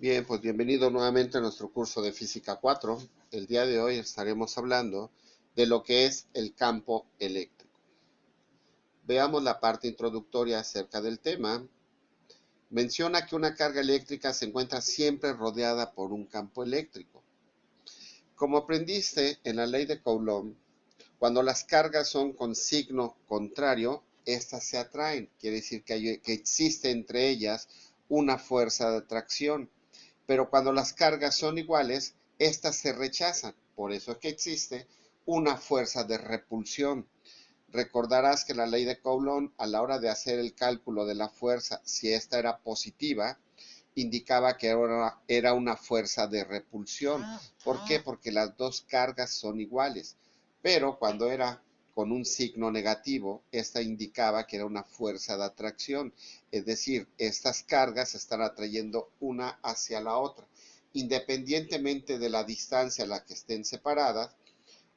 Bien, pues bienvenido nuevamente a nuestro curso de Física 4. El día de hoy estaremos hablando de lo que es el campo eléctrico. Veamos la parte introductoria acerca del tema. Menciona que una carga eléctrica se encuentra siempre rodeada por un campo eléctrico. Como aprendiste en la ley de Coulomb, cuando las cargas son con signo contrario, estas se atraen. Quiere decir que existe entre ellas una fuerza de atracción. Pero cuando las cargas son iguales, estas se rechazan. Por eso es que existe una fuerza de repulsión. Recordarás que la ley de Coulomb, a la hora de hacer el cálculo de la fuerza, si esta era positiva, indicaba que era una fuerza de repulsión. ¿Por qué? Porque las dos cargas son iguales. Pero cuando era con un signo negativo, esta indicaba que era una fuerza de atracción. Es decir, estas cargas se están atrayendo una hacia la otra, independientemente de la distancia a la que estén separadas,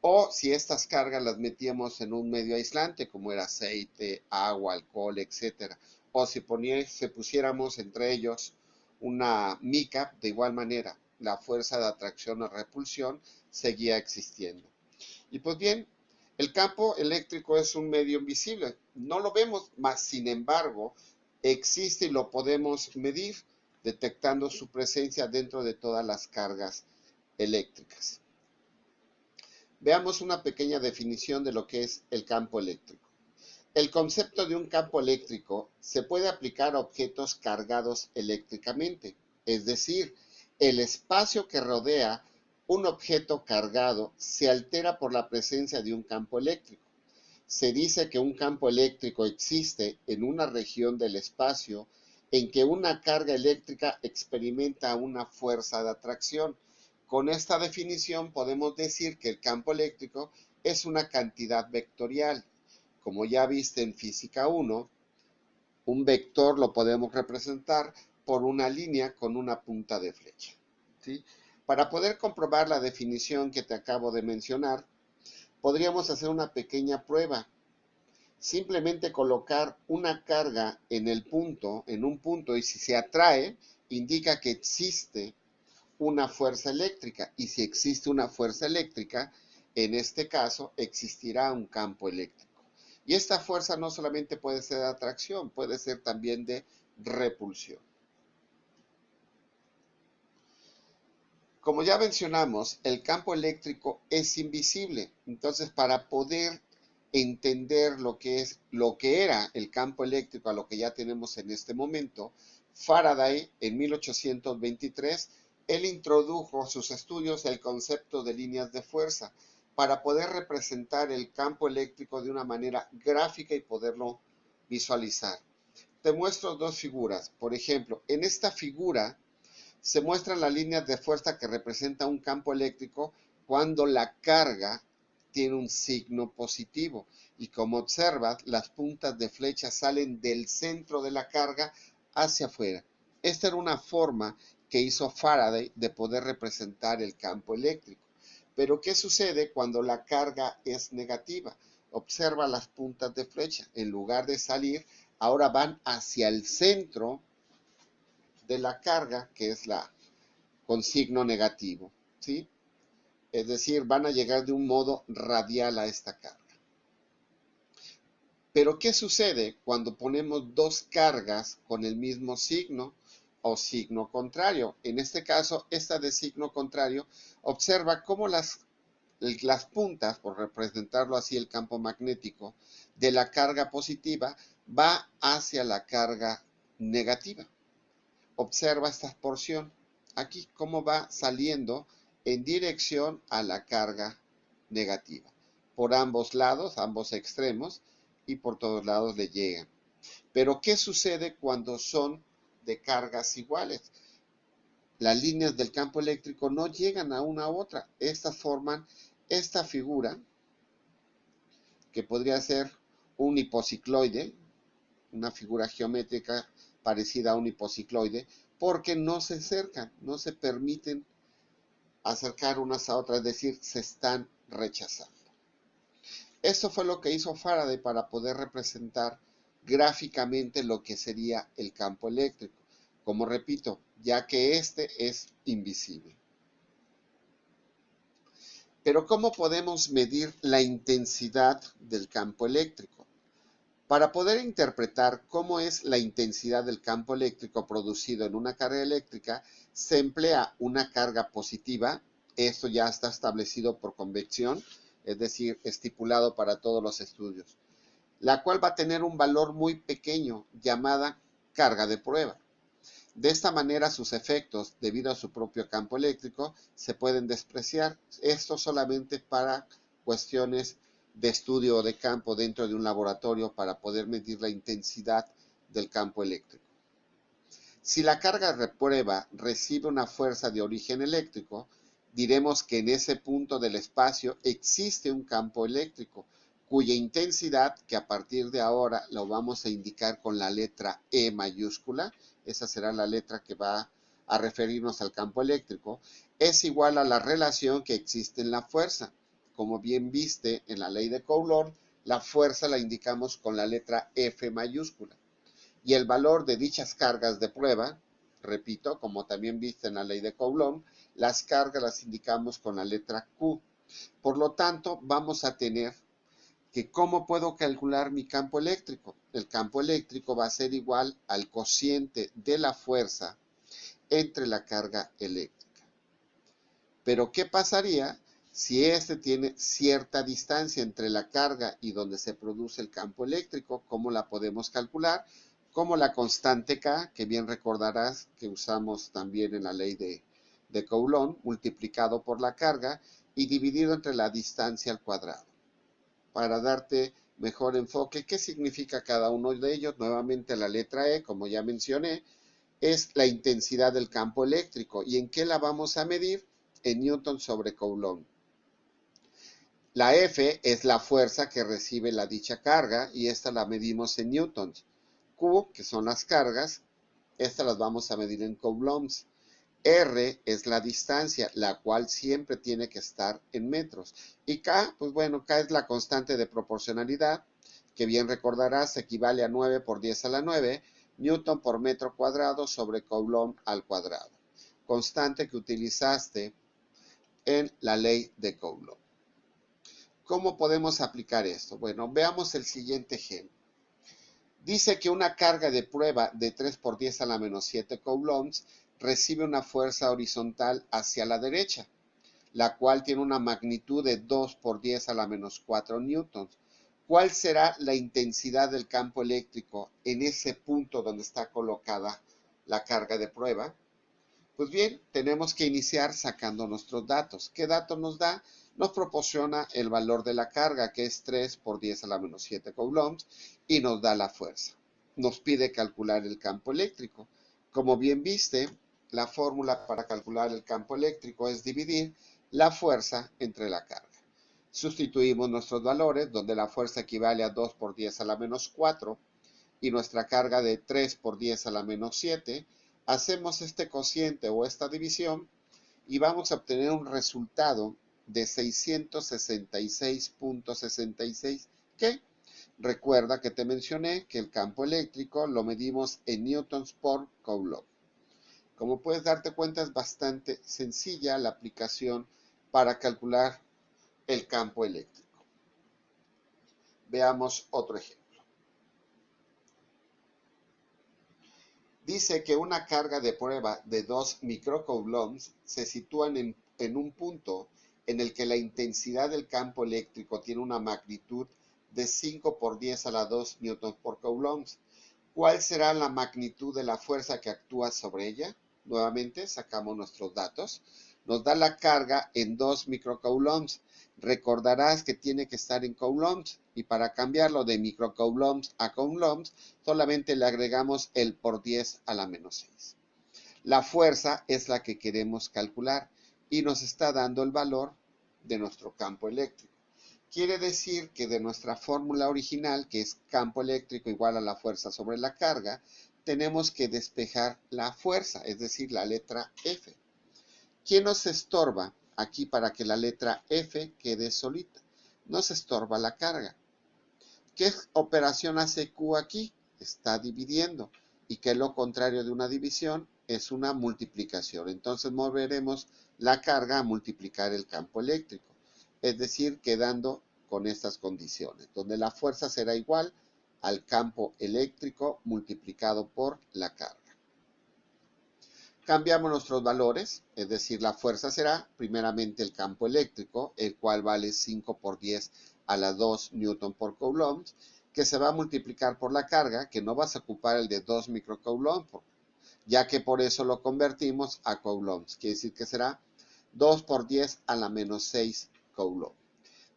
o si estas cargas las metíamos en un medio aislante, como era aceite, agua, alcohol, etcétera, o si pusiéramos entre ellos una mica, de igual manera, la fuerza de atracción o repulsión seguía existiendo. Y pues bien, el campo eléctrico es un medio invisible, no lo vemos, mas sin embargo, existe y lo podemos medir, detectando su presencia dentro de todas las cargas eléctricas. Veamos una pequeña definición de lo que es el campo eléctrico. El concepto de un campo eléctrico se puede aplicar a objetos cargados eléctricamente, es decir, el espacio que rodea un objeto cargado se altera por la presencia de un campo eléctrico. Se dice que un campo eléctrico existe en una región del espacio en que una carga eléctrica experimenta una fuerza de atracción. Con esta definición podemos decir que el campo eléctrico es una cantidad vectorial. Como ya viste en Física 1, un vector lo podemos representar por una línea con una punta de flecha, ¿sí? Para poder comprobar la definición que te acabo de mencionar, podríamos hacer una pequeña prueba. Simplemente colocar una carga en un punto, y si se atrae, indica que existe una fuerza eléctrica. Y si existe una fuerza eléctrica, en este caso, existirá un campo eléctrico. Y esta fuerza no solamente puede ser de atracción, puede ser también de repulsión. Como ya mencionamos, el campo eléctrico es invisible. Entonces, para poder entender lo que era el campo eléctrico a lo que ya tenemos en este momento, Faraday en 1823 él introdujo sus estudios el concepto de líneas de fuerza para poder representar el campo eléctrico de una manera gráfica y poderlo visualizar. Te muestro dos figuras. Por ejemplo, en esta figura se muestran las líneas de fuerza que representa un campo eléctrico cuando la carga tiene un signo positivo. Y como observas, las puntas de flecha salen del centro de la carga hacia afuera. Esta era una forma que hizo Faraday de poder representar el campo eléctrico. Pero ¿qué sucede cuando la carga es negativa? Observa las puntas de flecha. En lugar de salir, ahora van hacia el centro de la carga, que es la con signo negativo, ¿sí? Es decir, van a llegar de un modo radial a esta carga. Pero ¿qué sucede cuando ponemos dos cargas con el mismo signo o signo contrario? En este caso, esta de signo contrario, observa cómo las puntas, por representarlo así el campo magnético, de la carga positiva va hacia la carga negativa. Observa esta porción aquí, cómo va saliendo en dirección a la carga negativa. Por ambos lados, ambos extremos, y por todos lados le llegan. Pero ¿qué sucede cuando son de cargas iguales? Las líneas del campo eléctrico no llegan a una a otra. Estas forman esta figura, que podría ser un hipocicloide, una figura geométrica parecida a un hipocicloide, porque no se acercan, no se permiten acercar unas a otras, es decir, se están rechazando. Esto fue lo que hizo Faraday para poder representar gráficamente lo que sería el campo eléctrico. Como repito, ya que este es invisible. Pero ¿cómo podemos medir la intensidad del campo eléctrico? Para poder interpretar cómo es la intensidad del campo eléctrico producido en una carga eléctrica, se emplea una carga positiva. Esto ya está establecido por convección, es decir, estipulado para todos los estudios, la cual va a tener un valor muy pequeño llamada carga de prueba. De esta manera sus efectos, debido a su propio campo eléctrico, se pueden despreciar. Esto solamente para cuestiones de estudio de campo dentro de un laboratorio para poder medir la intensidad del campo eléctrico. Si la carga de prueba recibe una fuerza de origen eléctrico, diremos que en ese punto del espacio existe un campo eléctrico, cuya intensidad, que a partir de ahora lo vamos a indicar con la letra E mayúscula, esa será la letra que va a referirnos al campo eléctrico, es igual a la relación que existe en la fuerza. Como bien viste en la ley de Coulomb, la fuerza la indicamos con la letra F mayúscula. Y el valor de dichas cargas de prueba, repito, como también viste en la ley de Coulomb, las cargas las indicamos con la letra Q. Por lo tanto, vamos a tener que ¿cómo puedo calcular mi campo eléctrico? El campo eléctrico va a ser igual al cociente de la fuerza entre la carga eléctrica. Pero ¿qué pasaría si este tiene cierta distancia entre la carga y donde se produce el campo eléctrico? ¿Cómo la podemos calcular? Como la constante K, que bien recordarás que usamos también en la ley de Coulomb, multiplicado por la carga y dividido entre la distancia al cuadrado. Para darte mejor enfoque, ¿qué significa cada uno de ellos? Nuevamente la letra E, como ya mencioné, es la intensidad del campo eléctrico. ¿Y en qué la vamos a medir? En Newton sobre Coulomb. La F es la fuerza que recibe la dicha carga y esta la medimos en newtons. Q, que son las cargas, estas las vamos a medir en coulombs. R es la distancia, la cual siempre tiene que estar en metros. Y K, pues bueno, K es la constante de proporcionalidad, que bien recordarás equivale a 9 por 10 a la 9, newton por metro cuadrado sobre coulomb al cuadrado. Constante que utilizaste en la ley de Coulomb. ¿Cómo podemos aplicar esto? Bueno, veamos el siguiente ejemplo. Dice que una carga de prueba de 3 por 10 a la menos 7 coulombs recibe una fuerza horizontal hacia la derecha, la cual tiene una magnitud de 2 por 10 a la menos 4 newtons. ¿Cuál será la intensidad del campo eléctrico en ese punto donde está colocada la carga de prueba? Pues bien, tenemos que iniciar sacando nuestros datos. ¿Qué dato nos da? Nos proporciona el valor de la carga, que es 3 por 10 a la menos 7 coulombs, y nos da la fuerza. Nos pide calcular el campo eléctrico. Como bien viste, la fórmula para calcular el campo eléctrico es dividir la fuerza entre la carga. Sustituimos nuestros valores, donde la fuerza equivale a 2 por 10 a la menos 4 y nuestra carga de 3 por 10 a la menos 7, hacemos este cociente o esta división y vamos a obtener un resultado de 666.66, que recuerda que te mencioné que el campo eléctrico lo medimos en newtons por coulomb. Como puedes darte cuenta, es bastante sencilla la aplicación para calcular el campo eléctrico. Veamos otro ejemplo. Dice que una carga de prueba de 2 microcoulombs se sitúa en un punto en el que la intensidad del campo eléctrico tiene una magnitud de 5 por 10 a la 2 newtons por coulombs. ¿Cuál será la magnitud de la fuerza que actúa sobre ella? Nuevamente sacamos nuestros datos. Nos da la carga en 2 microcoulombs. Recordarás que tiene que estar en coulombs y para cambiarlo de microcoulombs a coulombs solamente le agregamos el por 10 a la menos 6. La fuerza es la que queremos calcular y nos está dando el valor de nuestro campo eléctrico. Quiere decir que de nuestra fórmula original, que es campo eléctrico igual a la fuerza sobre la carga, tenemos que despejar la fuerza, es decir, la letra F. ¿Quién nos estorba aquí para que la letra F quede solita? Nos estorba la carga. ¿Qué operación hace Q aquí? Está dividiendo. ¿Y qué es lo contrario de una división? es una multiplicación. Entonces moveremos la carga a multiplicar el campo eléctrico. Es decir, quedando con estas condiciones, donde la fuerza será igual al campo eléctrico multiplicado por la carga. Cambiamos nuestros valores, es decir, la fuerza será primeramente el campo eléctrico, el cual vale 5 por 10 a la 2 newton por coulomb, que se va a multiplicar por la carga, que no vas a ocupar el de 2 microcoulomb, ya que por eso lo convertimos a coulombs. Quiere decir que será 2 por 10 a la menos 6 coulomb.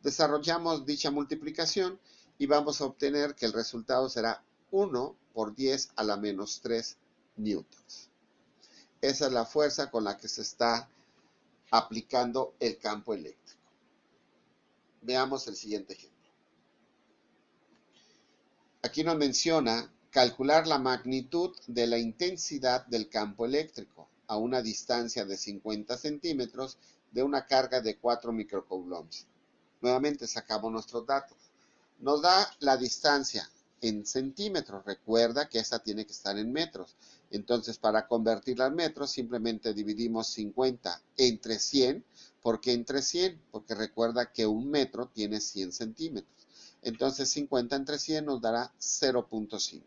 Desarrollamos dicha multiplicación y vamos a obtener que el resultado será 1 por 10 a la menos 3 newtons. Esa es la fuerza con la que se está aplicando el campo eléctrico. Veamos el siguiente ejemplo. Aquí nos menciona calcular la magnitud de la intensidad del campo eléctrico a una distancia de 50 centímetros de una carga de 4 microcoulombs. Nuevamente sacamos nuestros datos. Nos da la distancia en centímetros. Recuerda que esta tiene que estar en metros. Entonces, para convertirla en metros, simplemente dividimos 50 entre 100. ¿Por qué entre 100? Porque recuerda que un metro tiene 100 centímetros. Entonces, 50 entre 100 nos dará 0.5.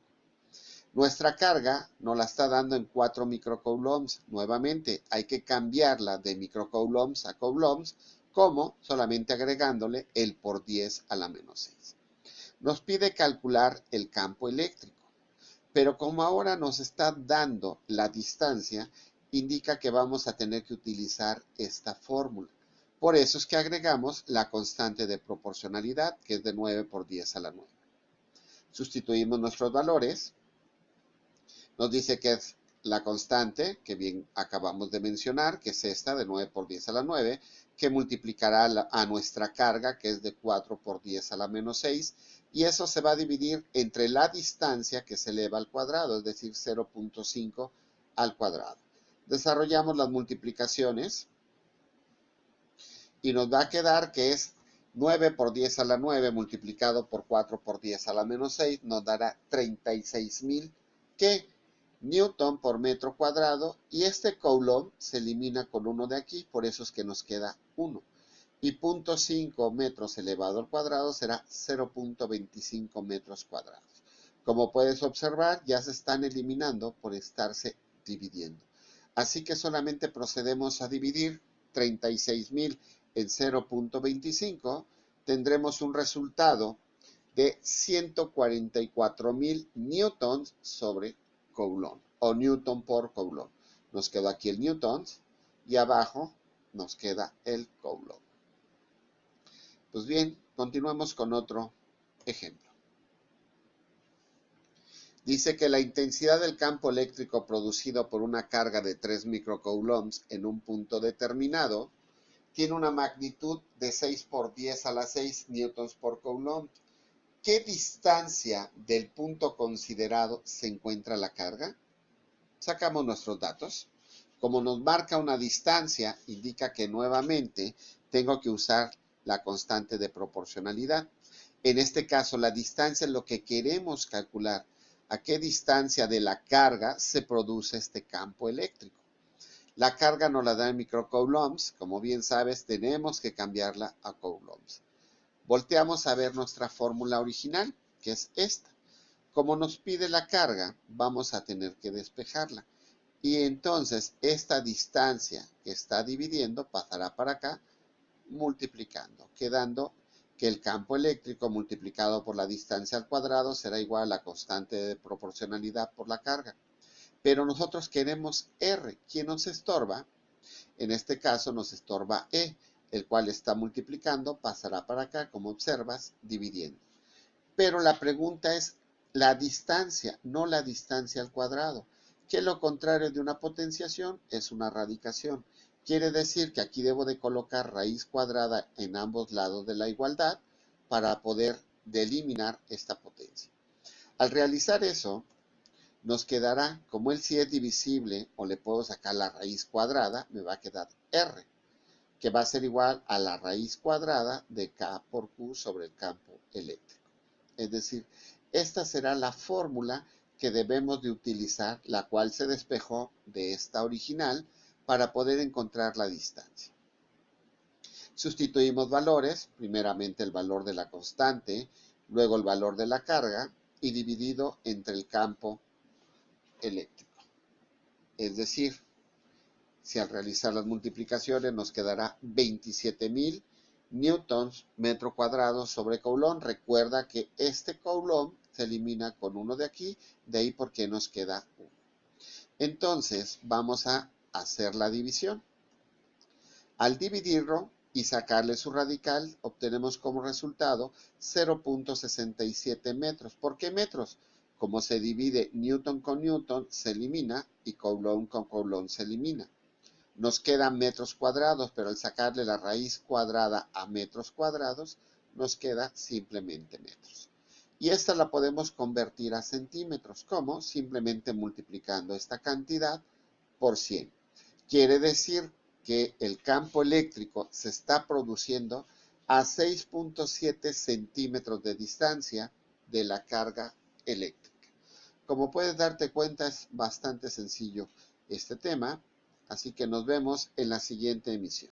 Nuestra carga nos la está dando en 4 microcoulombs. Nuevamente, hay que cambiarla de microcoulombs a coulombs, como solamente agregándole el por 10 a la menos 6. Nos pide calcular el campo eléctrico, pero como ahora nos está dando la distancia, indica que vamos a tener que utilizar esta fórmula. Por eso es que agregamos la constante de proporcionalidad, que es de 9 por 10 a la 9. Sustituimos nuestros valores. Nos dice que es la constante, que bien acabamos de mencionar, que es esta de 9 por 10 a la 9, que multiplicará a nuestra carga, que es de 4 por 10 a la menos 6, y eso se va a dividir entre la distancia que se eleva al cuadrado, es decir, 0.5 al cuadrado. Desarrollamos las multiplicaciones y nos va a quedar que es 9 por 10 a la 9 multiplicado por 4 por 10 a la menos 6, nos dará 36.000, que newton por metro cuadrado, y este coulomb se elimina con 1 de aquí, por eso es que nos queda 1. Y 0.5 metros elevado al cuadrado será 0.25 metros cuadrados. Como puedes observar, ya se están eliminando por estarse dividiendo. Así que solamente procedemos a dividir 36.000 en 0.25, tendremos un resultado de 144.000 newtons sobre coulomb, o newton por coulomb. Nos queda aquí el newtons y abajo nos queda el coulomb. Pues bien, continuemos con otro ejemplo. Dice que la intensidad del campo eléctrico producido por una carga de 3 microcoulombs en un punto determinado tiene una magnitud de 6 por 10 a la 6 newtons por coulomb. ¿Qué distancia del punto considerado se encuentra la carga? Sacamos nuestros datos. Como nos marca una distancia, indica que nuevamente tengo que usar la constante de proporcionalidad. En este caso, la distancia es lo que queremos calcular. ¿A qué distancia de la carga se produce este campo eléctrico? La carga nos la da en microcoulombs. Como bien sabes, tenemos que cambiarla a coulombs. Volteamos a ver nuestra fórmula original, que es esta. Como nos pide la carga, vamos a tener que despejarla. Y entonces esta distancia que está dividiendo pasará para acá multiplicando, quedando que el campo eléctrico multiplicado por la distancia al cuadrado será igual a la constante de proporcionalidad por la carga. Pero nosotros queremos R. ¿Quién nos estorba? En este caso nos estorba E, el cual está multiplicando, pasará para acá, como observas, dividiendo. Pero la pregunta es la distancia, no la distancia al cuadrado, que lo contrario de una potenciación es una radicación. Quiere decir que aquí debo de colocar raíz cuadrada en ambos lados de la igualdad para poder eliminar esta potencia. Al realizar eso, nos quedará, como el sí es divisible, o le puedo sacar la raíz cuadrada, me va a quedar R, que va a ser igual a la raíz cuadrada de K por Q sobre el campo eléctrico. Es decir, esta será la fórmula que debemos de utilizar, la cual se despejó de esta original para poder encontrar la distancia. Sustituimos valores, primeramente el valor de la constante, luego el valor de la carga y dividido entre el campo eléctrico. Es decir, si al realizar las multiplicaciones nos quedará 27.000 newtons metro cuadrado sobre coulomb. Recuerda que este coulomb se elimina con uno de aquí, de ahí porque nos queda 1. Entonces vamos a hacer la división. Al dividirlo y sacarle su radical, obtenemos como resultado 0.67 metros. ¿Por qué metros? Como se divide newton con newton, se elimina, y coulomb con coulomb se elimina. Nos quedan metros cuadrados, pero al sacarle la raíz cuadrada a metros cuadrados, nos queda simplemente metros. Y esta la podemos convertir a centímetros. ¿Cómo? Simplemente multiplicando esta cantidad por 100. Quiere decir que el campo eléctrico se está produciendo a 6.7 centímetros de distancia de la carga eléctrica. Como puedes darte cuenta, es bastante sencillo este tema. Así que nos vemos en la siguiente emisión.